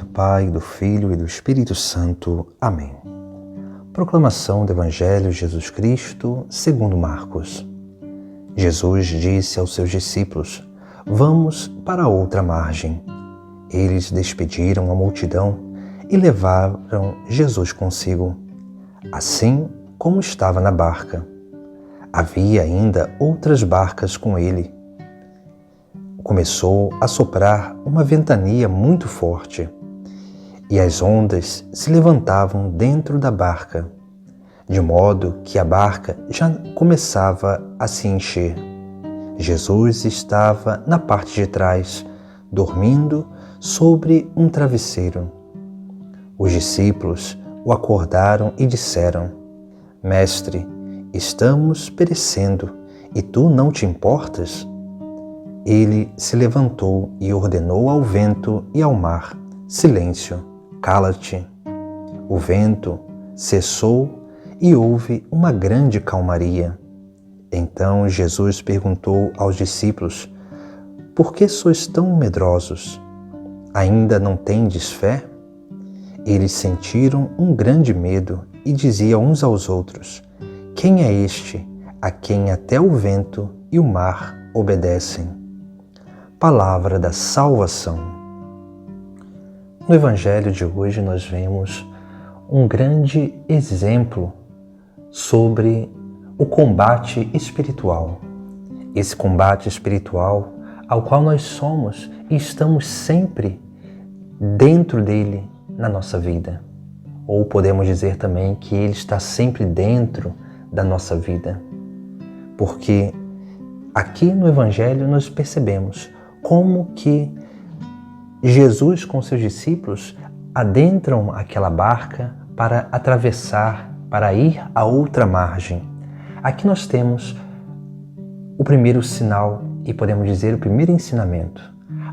Pai, do Filho e do Espírito Santo. Amém. Proclamação do Evangelho de Jesus Cristo, segundo Marcos. Jesus disse aos seus discípulos: Vamos para outra margem. Eles despediram a multidão e levaram Jesus consigo, assim como estava na barca. Havia ainda outras barcas com ele. Começou a soprar uma ventania muito forte, e as ondas se levantavam dentro da barca, de modo que a barca já começava a se encher. Jesus estava na parte de trás, dormindo sobre um travesseiro. Os discípulos o acordaram e disseram: Mestre, estamos perecendo, e tu não te importas? Ele se levantou e ordenou ao vento e ao mar: Silêncio, cala-te. O vento cessou e houve uma grande calmaria. Então Jesus perguntou aos discípulos: Por que sois tão medrosos? Ainda não tendes fé? Eles sentiram um grande medo e diziam uns aos outros: Quem é este a quem até o vento e o mar obedecem? Palavra da salvação. No Evangelho de hoje nós vemos um grande exemplo sobre o combate espiritual. Esse combate espiritual ao qual nós somos e estamos sempre dentro dele na nossa vida. Ou podemos dizer também que ele está sempre dentro da nossa vida. Porque aqui no Evangelho nós percebemos como que Jesus com seus discípulos adentram aquela barca para atravessar, para ir a outra margem. Aqui nós temos o primeiro sinal e podemos dizer o primeiro ensinamento.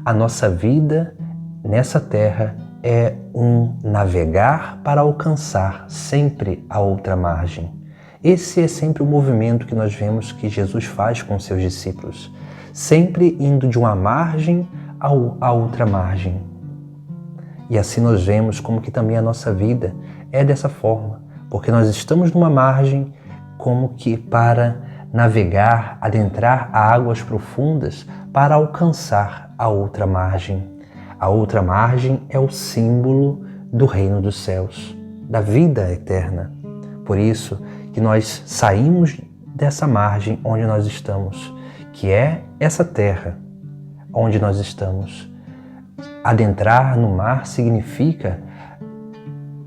A nossa vida nessa terra é um navegar para alcançar sempre a outra margem. Esse é sempre o movimento que nós vemos que Jesus faz com seus discípulos, sempre indo de uma margem a outra margem. E assim nós vemos como que também a nossa vida é dessa forma, porque nós estamos numa margem como que para navegar, adentrar a águas profundas para alcançar a outra margem. A outra margem é o símbolo do reino dos céus, da vida eterna. Por isso que nós saímos dessa margem onde nós estamos, que é essa terra onde nós estamos. Adentrar no mar significa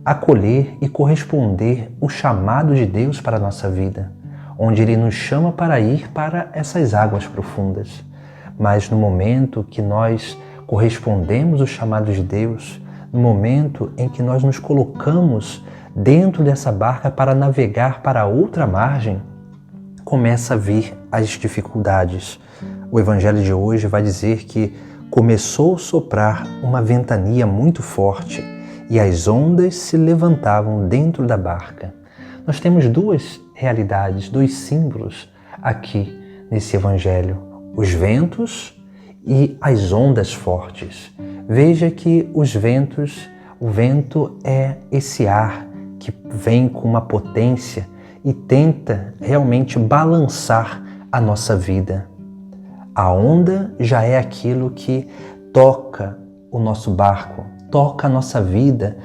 acolher e corresponder o chamado de Deus para a nossa vida, onde Ele nos chama para ir para essas águas profundas. Mas no momento que nós correspondemos o chamado de Deus, no momento em que nós nos colocamos dentro dessa barca para navegar para outra margem, começa a vir as dificuldades. O Evangelho de hoje vai dizer que começou a soprar uma ventania muito forte e as ondas se levantavam dentro da barca. Nós temos duas realidades, dois símbolos aqui nesse Evangelho: os ventos e as ondas fortes. Veja que o vento é esse ar que vem com uma potência e tenta realmente balançar a nossa vida. A onda já é aquilo que toca o nosso barco, toca a nossa vida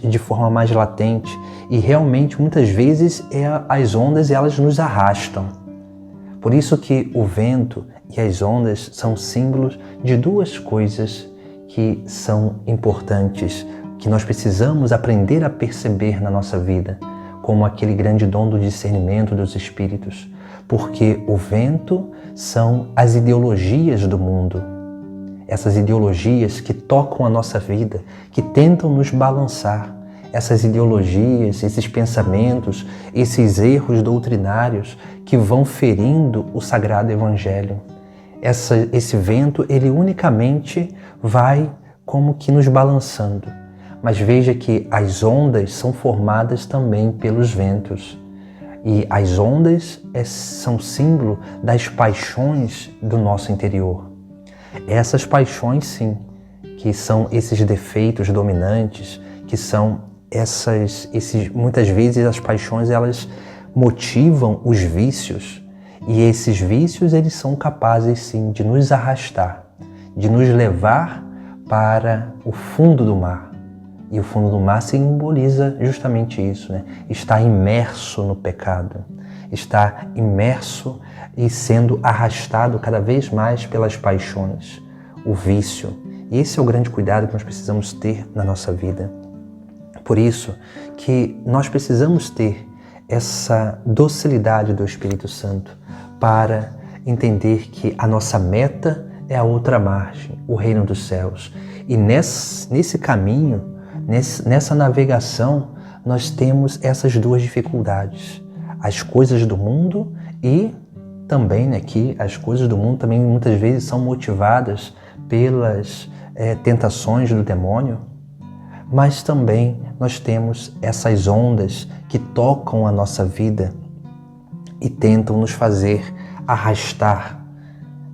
de forma mais latente, e realmente muitas vezes as ondas elas nos arrastam. Por isso que o vento e as ondas são símbolos de duas coisas que são importantes, que nós precisamos aprender a perceber na nossa vida, como aquele grande dom do discernimento dos espíritos. Porque o vento são as ideologias do mundo, essas ideologias que tocam a nossa vida, que tentam nos balançar. Essas ideologias, esses pensamentos, esses erros doutrinários que vão ferindo o Sagrado Evangelho. Esse vento, ele unicamente vai como que nos balançando. Mas veja que as ondas são formadas também pelos ventos. E as ondas são símbolo das paixões do nosso interior. Essas paixões, sim, que são esses defeitos dominantes, que são muitas vezes as paixões, elas motivam os vícios, e esses vícios eles são capazes sim de nos arrastar, de nos levar para o fundo do mar. E o fundo do mar simboliza justamente isso, né? Está imerso no pecado, está imerso e sendo arrastado cada vez mais pelas paixões, o vício. E esse é o grande cuidado que nós precisamos ter na nossa vida. Por isso que nós precisamos ter essa docilidade do Espírito Santo para entender que a nossa meta é a outra margem, o reino dos céus. E nesse caminho, nessa navegação, nós temos essas duas dificuldades. As coisas do mundo e também, né, que as coisas do mundo também muitas vezes são motivadas pelas tentações do demônio, mas também nós temos essas ondas que tocam a nossa vida e tentam nos fazer arrastar.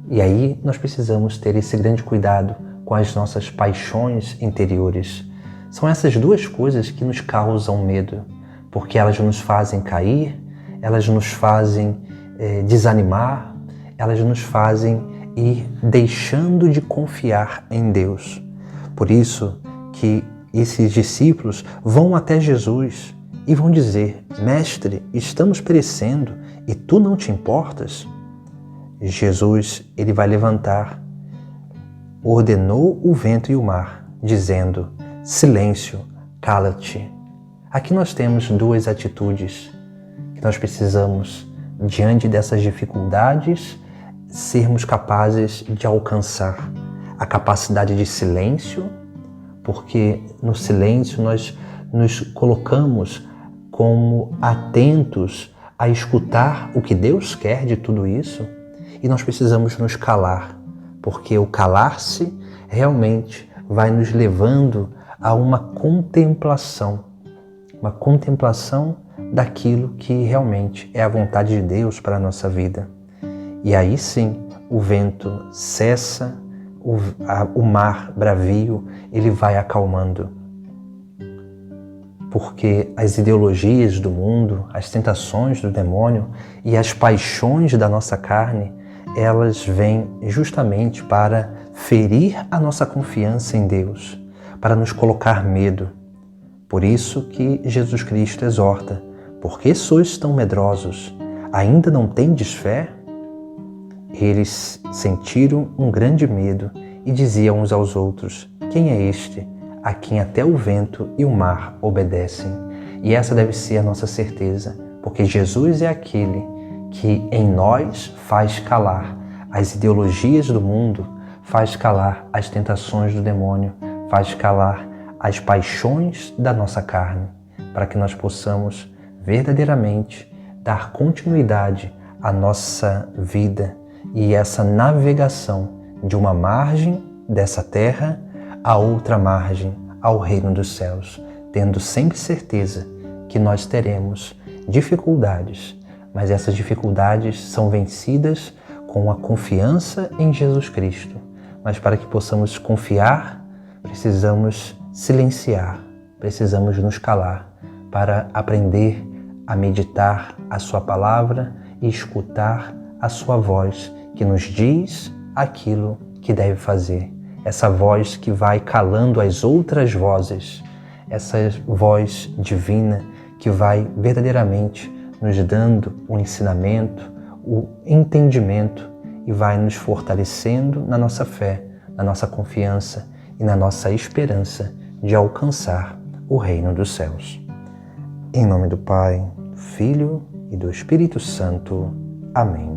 E aí nós precisamos ter esse grande cuidado com as nossas paixões interiores. São essas duas coisas que nos causam medo, porque elas nos fazem cair, elas nos fazem desanimar, elas nos fazem ir deixando de confiar em Deus. Por isso que esses discípulos vão até Jesus e vão dizer: Mestre, estamos perecendo e tu não te importas? Jesus, ele vai levantar, ordenou o vento e o mar, dizendo: silêncio, cala-te. Aqui nós temos duas atitudes que nós precisamos, diante dessas dificuldades, sermos capazes de alcançar. A capacidade de silêncio, porque no silêncio nós nos colocamos como atentos a escutar o que Deus quer de tudo isso, e nós precisamos nos calar, porque o calar-se realmente vai nos levando a uma contemplação daquilo que realmente é a vontade de Deus para a nossa vida. E aí sim, o vento cessa, o mar bravio, ele vai acalmando. Porque as ideologias do mundo, as tentações do demônio e as paixões da nossa carne, elas vêm justamente para ferir a nossa confiança em Deus, para nos colocar medo. Por isso que Jesus Cristo exorta: por que sois tão medrosos? Ainda não tendes fé? Eles sentiram um grande medo e diziam uns aos outros: quem é este, a quem até o vento e o mar obedecem? E essa deve ser a nossa certeza, porque Jesus é aquele que em nós faz calar as ideologias do mundo, faz calar as tentações do demônio, faz calar as paixões da nossa carne, para que nós possamos verdadeiramente dar continuidade à nossa vida e essa navegação de uma margem dessa terra a outra margem, ao reino dos céus, tendo sempre certeza que nós teremos dificuldades, mas essas dificuldades são vencidas com a confiança em Jesus Cristo. Mas para que possamos confiar, precisamos silenciar, precisamos nos calar para aprender a meditar a sua palavra e escutar a sua voz que nos diz aquilo que deve fazer. Essa voz que vai calando as outras vozes, essa voz divina que vai verdadeiramente nos dando o ensinamento, o entendimento e vai nos fortalecendo na nossa fé, na nossa confiança e na nossa esperança de alcançar o reino dos céus. Em nome do Pai, do Filho e do Espírito Santo. Amém.